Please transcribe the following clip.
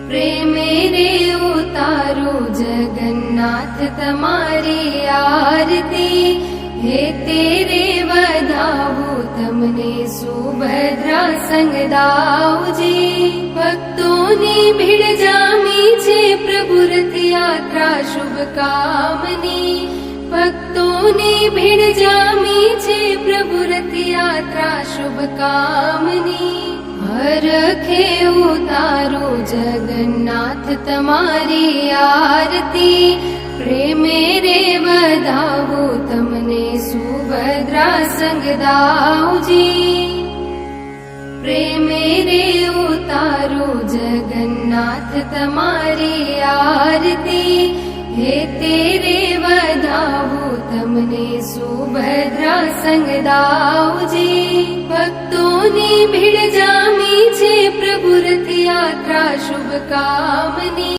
प्रेमे रे उतारो जगन्नाथ तमारी आरती, हे तेरे वधावो तमने सुभद्रा संग दाऊजी। भक्तोनी भीड़ जामी छे प्रभु रथ यात्रा शुभ कामनी, भक्तोनी भीड़ जामी छे प्रभु रथ यात्रा शुभ कामनी। हरखे उतारो जगन्नाथ तमारी आरती, प्रेमे रे वधावो तमने सुभद्रा संग दाऊजी। प्रेमे रे उतारो जगन्नाथ तमारी आरती, हे तेरे वधावो तमने सुभद्रा संग दाऊजी। भक्तोनी भीड़ जामी छे प्रभु रथ यात्रा शुभ कामनी।